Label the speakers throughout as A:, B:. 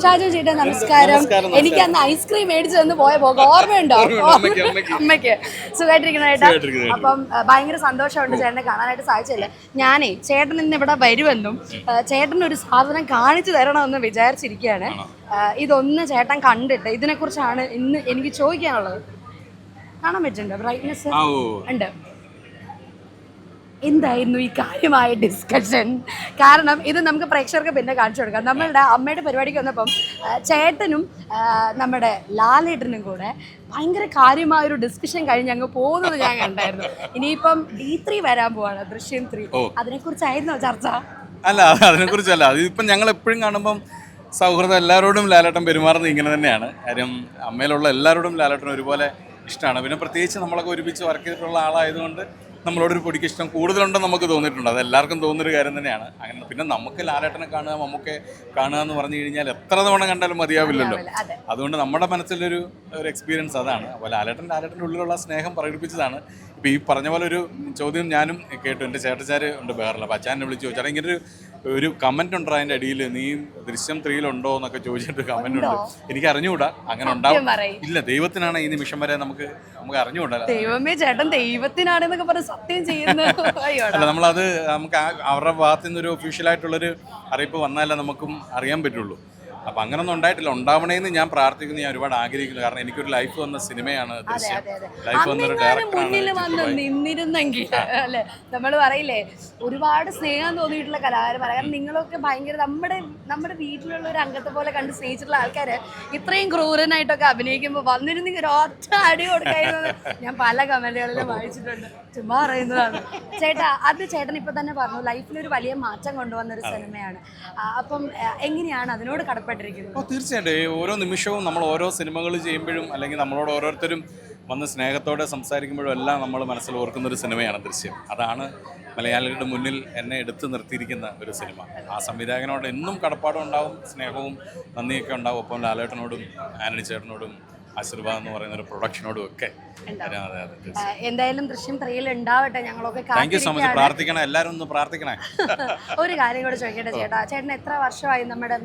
A: ഷാജു ചേട്ടാ നമസ്കാരം. എനിക്ക് അന്ന് ഐസ്ക്രീം മേടിച്ചു തന്ന് പോയ പോക ഓർമ്മയുണ്ടോ? അമ്മയ്ക്ക് സുഖമായിട്ടിരിക്കുന്ന ചേട്ടാ. അപ്പം ഭയങ്കര സന്തോഷമുണ്ട് ചേട്ടനെ കാണാനായിട്ട് സാധിച്ചില്ല. ഞാനേ ചേട്ടൻ ഇന്ന് ഇവിടെ വരുമെന്നും ചേട്ടനൊരു സാധനം കാണിച്ചു തരണമെന്ന് വിചാരിച്ചിരിക്കുകയാണ്. ഇതൊന്ന് ചേട്ടൻ കണ്ടിട്ട് ഇതിനെക്കുറിച്ചാണ് ഇന്ന് എനിക്ക് ചോദിക്കാനുള്ളത്. കാണാൻ പറ്റുന്നുണ്ടോ? ബ്രൈറ്റ്നെസ് ഉണ്ട്. എന്തായിരുന്നു ഈ കാര്യമായ ഡിസ്കഷൻ? കാരണം ഇത് നമുക്ക് പ്രേക്ഷകർക്ക് പിന്നെ കാണിച്ചു കൊടുക്കാം. നമ്മളുടെ അമ്മയുടെ പരിപാടിക്ക് വന്നപ്പം ചേട്ടനും നമ്മുടെ ലാലേട്ടനും കൂടെ ഭയങ്കര കാര്യമായൊരു ഡിസ്കഷൻ കഴിഞ്ഞ് അങ്ങ് പോകുന്നത് ഞാൻ കണ്ടായിരുന്നു. ഇനിയിപ്പം D3 വരാൻ പോവാണ്, ദൃശ്യം 3. അതിനെക്കുറിച്ചായിരുന്നോ ചർച്ച?
B: അല്ല, അതിനെക്കുറിച്ചല്ല. അതിപ്പം ഞങ്ങൾ എപ്പോഴും കാണുമ്പം സൗഹൃദം, എല്ലാവരോടും ലാലേട്ടൻ പെരുമാറുന്നത് ഇങ്ങനെ തന്നെയാണ്. കാര്യം അമ്മയിലുള്ള എല്ലാവരോടും ലാലേട്ടൻ ഒരുപോലെ ഇഷ്ടമാണ്. പിന്നെ പ്രത്യേകിച്ച് നമ്മളൊക്കെ ഒരുമിച്ച് വർക്ക് ചെയ്തിട്ടുള്ള ആളായതുകൊണ്ട് നമ്മളോടൊരു പൊടിക്ക് ഇഷ്ടം കൂടുതലുണ്ടെന്ന് നമുക്ക് തോന്നിയിട്ടുണ്ട്. അത് എല്ലാവർക്കും തോന്നുന്നൊരു കാര്യം തന്നെയാണ്. അങ്ങനെ പിന്നെ നമുക്ക് ലാലേട്ടനെ കാണുക, മമ്മൂക്കെ കാണുക എന്ന് പറഞ്ഞു കഴിഞ്ഞാൽ എത്ര തവണ കണ്ടാലും മതിയാവില്ലല്ലോ. അതുകൊണ്ട് നമ്മുടെ മനസ്സിലൊരു എക്സ്പീരിയൻസ് അതാണ്. അപ്പോൾ ലാലേട്ടൻ്റെ ഉള്ളിലുള്ള സ്നേഹം പ്രകടിപ്പിച്ചതാണ്. ഇപ്പോൾ ഈ പറഞ്ഞ പോലെ ഒരു ചോദ്യം ഞാനും കേട്ടു. എൻ്റെ ചേട്ടച്ചാർ ഉണ്ട് ബേറിൽ. അപ്പോൾ അച്ഛനെ വിളിച്ച് ചോദിച്ചാൽ ഇങ്ങനെ ഒരു കമൻറ്റ് ഉണ്ട് അതിൻ്റെ അടിയിൽ, നീ ദൃശ്യം 3 എന്നൊക്കെ ചോദിച്ചിട്ട് കമൻറ്റ് ഉണ്ട്. എനിക്ക് അറിഞ്ഞുകൂടാ, അങ്ങനെ ഉണ്ടാവും ഇല്ല. ദൈവത്തിനാണ് ഈ നിമിഷം വരെ നമുക്ക് അറിഞ്ഞുകൂടാ.
A: ദൈവമേ ചേട്ടൻ ദൈവത്തിനാണെന്നൊക്കെ പറഞ്ഞ് സത്യം ചെയ്യുന്നത്
B: അല്ല, നമ്മളത് നമുക്ക് അവരുടെ ഭാഗത്തു നിന്നൊരു ഒഫീഷ്യലായിട്ടുള്ളൊരു അറിയിപ്പ് വന്നാലേ നമുക്കും അറിയാൻ പറ്റുള്ളൂ. അപ്പം അങ്ങനൊന്നും ഉണ്ടായിട്ടില്ല. ഉണ്ടാവണേന്ന് ഞാൻ പ്രാർത്ഥിക്കുന്നു, ഞാൻ ഒരുപാട് ആഗ്രഹിക്കുന്നു. കാരണം എനിക്കൊരു ലൈഫ് വന്ന സിനിമയാണ് ദൃശ്യം. ലൈഫ് വന്നൊരു ഡയറക്ടറാണ്.
A: നിന്നിരുന്നെങ്കിൽ അല്ലെ, നമ്മൾ പറയില്ലേ ഒരുപാട് സ്നേഹം തോന്നിയിട്ടുള്ള കലാകാരന്മാർ. കാരണം നിങ്ങളൊക്കെ ഭയങ്കര നമ്മുടെ വീട്ടിലുള്ള ഒരു അംഗത്തെ പോലെ കണ്ട് സ്നേഹിച്ചിട്ടുള്ള ആൾക്കാര് ഇത്രയും ക്രൂരനായിട്ടൊക്കെ അഭിനയിക്കുമ്പോൾ വന്നിരുന്നെങ്കിൽ ഒരു ഒറ്റ അടി കൊടുക്കായിരുന്നത് ഞാൻ പല കമന്റുകളിലും വായിച്ചിട്ടുണ്ട്. ചുമ്മാ പറയുന്നതാണ് ചേട്ടാ. അത് ചേട്ടൻ ഇപ്പൊ തന്നെ പറഞ്ഞു, ലൈഫിലൊരു വലിയ മാറ്റം കൊണ്ടുവന്നൊരു സിനിമയാണ്. അപ്പം എങ്ങനെയാണ് അതിനോട് കടപ്പെട്ടിരിക്കുന്നത്?
B: തീർച്ചയായിട്ടും ഓരോ നിമിഷവും നമ്മൾ ഓരോ സിനിമകൾ ചെയ്യുമ്പോഴും അല്ലെങ്കിൽ നമ്മളോട് ഓരോരുത്തരും വന്ന് സ്നേഹത്തോടെ സംസാരിക്കുമ്പോഴും എല്ലാം നമ്മൾ മനസ്സിൽ ഓർക്കുന്നൊരു സിനിമയാണ് ദൃശ്യം. അതാണ് മലയാളികളുടെ മുന്നിൽ എന്നെ എടുത്തു നിർത്തിയിരിക്കുന്ന ഒരു സിനിമ. ആ സംവിധായകനോട് എന്നും കടപ്പാടും ഉണ്ടാവും, സ്നേഹവും നന്ദിയൊക്കെ ഉണ്ടാവും. ഒപ്പം ലാലേട്ടനോടും ആന്റണി ചേട്ടനോടും ആശീർവാദം എന്ന് പറയുന്ന ഒരു പ്രൊഡക്ഷനോടും ഒക്കെ.
A: എന്തായാലും ദൃശ്യം 3 ഉണ്ടാവട്ടെ. ഞങ്ങളൊക്കെ
B: താങ്ക് യു സോ മച്ച്. പ്രാർത്ഥിക്കണം, എല്ലാവരും ഒന്ന് പ്രാർത്ഥിക്കണേ.
A: ഒരു കാര്യം കൂടെ ചോദിക്കട്ടെ ചേട്ടാ, ചേട്ടൻ എത്ര വർഷമായി നമ്മുടെ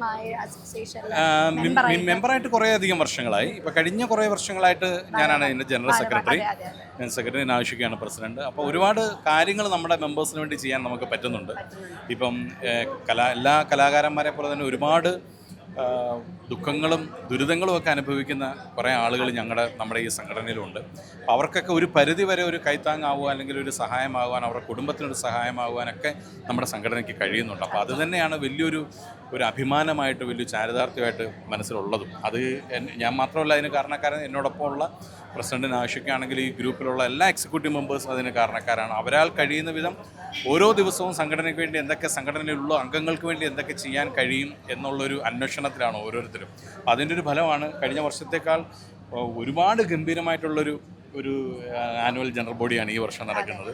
B: മെമ്പറായിട്ട്? കുറേ അധികം വർഷങ്ങളായി. ഇപ്പം കഴിഞ്ഞ കുറേ വർഷങ്ങളായിട്ട് ഞാനാണ് ഇതിൻ്റെ ജനറൽ സെക്രട്ടറി നാവിഷിക്കാണ് പ്രസിഡന്റ്. അപ്പോൾ ഒരുപാട് കാര്യങ്ങൾ നമ്മുടെ മെമ്പേഴ്സിന് വേണ്ടി ചെയ്യാൻ നമുക്ക് പറ്റുന്നുണ്ട്. ഇപ്പം എല്ലാ കലാകാരന്മാരെ പോലെ തന്നെ ഒരുപാട് ദുഃഖങ്ങളും ദുരിതങ്ങളും ഒക്കെ അനുഭവിക്കുന്ന കുറേ ആളുകൾ നമ്മുടെ ഈ സംഘടനയിലുണ്ട്. അപ്പോൾ അവർക്കൊക്കെ ഒരു പരിധി വരെ ഒരു കൈത്താങ്ങാവുക, അല്ലെങ്കിൽ ഒരു സഹായമാകുവാൻ, അവരുടെ കുടുംബത്തിനൊരു സഹായമാകുവാനൊക്കെ നമ്മുടെ സംഘടനയ്ക്ക് കഴിയുന്നുണ്ട്. അപ്പോൾ അത് തന്നെയാണ് വലിയൊരു അഭിമാനമായിട്ട്, വലിയ ചാരിതാർത്ഥ്യമായിട്ട് മനസ്സിലുള്ളതും. അത് ഞാൻ മാത്രമല്ല അതിന് കാരണക്കാരൻ, എന്നോടൊപ്പമുള്ള പ്രസിഡന്റിന് ആവശ്യമാണെങ്കിൽ ഈ ഗ്രൂപ്പിലുള്ള എല്ലാ എക്സിക്യൂട്ടീവ് മെമ്പേഴ്സും അതിന് കാരണക്കാരാണ്. അവരാൽ കഴിയുന്ന വിധം ഓരോ ദിവസവും സംഘടനയ്ക്ക് വേണ്ടി സംഘടനയിലുള്ള അംഗങ്ങൾക്ക് വേണ്ടി എന്തൊക്കെ ചെയ്യാൻ കഴിയും എന്നുള്ളൊരു അന്വേഷണത്തിലാണ് ഓരോരുത്തരും. അതിൻ്റെ ഒരു ഫലമാണ് കഴിഞ്ഞ വർഷത്തേക്കാൾ ഒരുപാട് ഗംഭീരമായിട്ടുള്ളൊരു ആനുവൽ ജനറൽ ബോഡിയാണ് ഈ വർഷം നടക്കുന്നത്.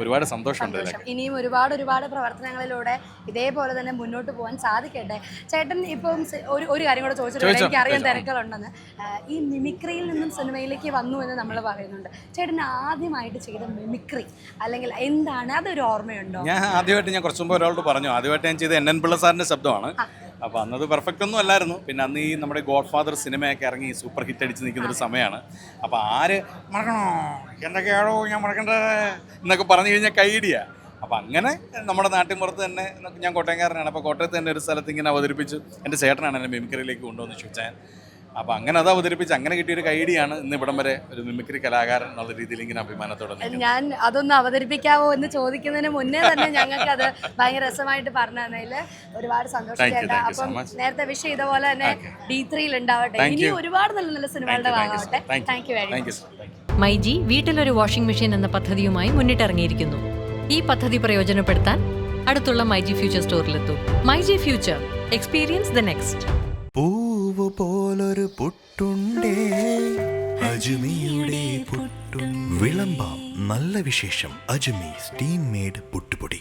B: ഒരുപാട് സന്തോഷമുണ്ട്.
A: ഇനിയും ഒരുപാട് പ്രവർത്തനങ്ങളിലൂടെ ഇതേപോലെ തന്നെ മുന്നോട്ട് പോകാൻ സാധിക്കട്ടെ. ചേട്ടൻ ഇപ്പം ഒരു കാര്യം കൂടെ ചോദിച്ചിട്ടുണ്ട്, എനിക്ക് അറിയാൻ തിരക്കുകളുണ്ടെന്ന്. ഈ മിമിക്രിയിൽ നിന്നും സിനിമയിലേക്ക് വന്നു എന്ന് നമ്മൾ പറയുന്നുണ്ട്. ചേട്ടൻ ആദ്യമായിട്ട് ചെയ്ത മിമിക്രി അല്ലെങ്കിൽ എന്താണ്, അതൊരു ഓർമ്മയുണ്ടോ?
B: ഞാൻ കുറച്ചു മുമ്പ് ഒരാളോട് പറഞ്ഞു, ആദ്യമായിട്ട് ഞാൻ ചെയ്ത NN പിള്ള സാറിൻ്റെ ശബ്ദമാണ്. അപ്പോൾ അന്നത് പെർഫെക്റ്റ് ഒന്നും അല്ലായിരുന്നു. പിന്നെ അന്ന് ഈ നമ്മുടെ ഗോഡ് ഫാദർ സിനിമയൊക്കെ ഇറങ്ങി സൂപ്പർ ഹിറ്റ് അടിച്ച് നിൽക്കുന്നൊരു സമയമാണ്. അപ്പോൾ ആര് മറക്കണോ, എന്തൊക്കെയാണോ ഞാൻ മറക്കേണ്ടത് എന്നൊക്കെ പറഞ്ഞു കഴിഞ്ഞാൽ കൈയിടിയാ. അപ്പോൾ അങ്ങനെ നമ്മുടെ നാട്ടിൻപുറത്ത് തന്നെ, ഞാൻ കോട്ടയംകാരനാണ്, അപ്പോൾ കോട്ടയത്ത് തന്നെ ഒരു സ്ഥലത്ത് ഇങ്ങനെ അവതരിപ്പിച്ചു. എൻ്റെ ചേട്ടനാണ് എന്നെ മിമിക്രിയിലേക്ക് കൊണ്ടുവന്ന് ഷിച്ചാൻ. അപ്പോൾ അങ്ങനെ അത് അവതരിപ്പിച്ച് അങ്ങനെ കിട്ടിയൊരു കൈഡിയാണ് ഇന്ന് ഇവിടം വരെ ഒരു മിമിക്രി കലാകാരൻ എന്നുള്ള രീതിയിൽ ഇങ്ങനെ അഭിമാനത്തോടെ.
A: ഞാൻ അതൊന്ന് അവതരിപ്പിക്കാവോ എന്ന് ചോദിക്കുന്നതിന് മുന്നേ തന്നെ ഞങ്ങൾക്ക് അത് ഭയങ്കര രസമായിട്ട് പറഞ്ഞു തന്നതിൽ ഒരുപാട് സന്തോഷം ചേട്ടാ. അപ്പം നേരത്തെ വിഷ് ചെയ്ത പോലെ തന്നെ D3 ഉണ്ടാവട്ടെ. ഇനി ഒരുപാട് നല്ല സിനിമകളുടെ ഭാഗമാവട്ടെ. Thank you very much.
C: MyG വീട്ടിലൊരു വാഷിംഗ് മെഷീൻ എന്ന പദ്ധതിയുമായി മുന്നിട്ടിറങ്ങിയിരിക്കുന്നു. ഈ പദ്ധതി പ്രയോജനപ്പെടുത്താൻ അടുത്തുള്ള മൈജി ഫ്യൂച്ചർ സ്റ്റോറിലെത്തൂ. MyG future, experience the next.
D: പൂവ് പോലൊരു പുട്ടുണ്ടേ അജ്മിയുടെ പുട്ടും. വിളമ്പാം നല്ല വിശേഷം. അജ്മി സ്റ്റീം മെയ്ഡ് പുട്ടുപൊടി.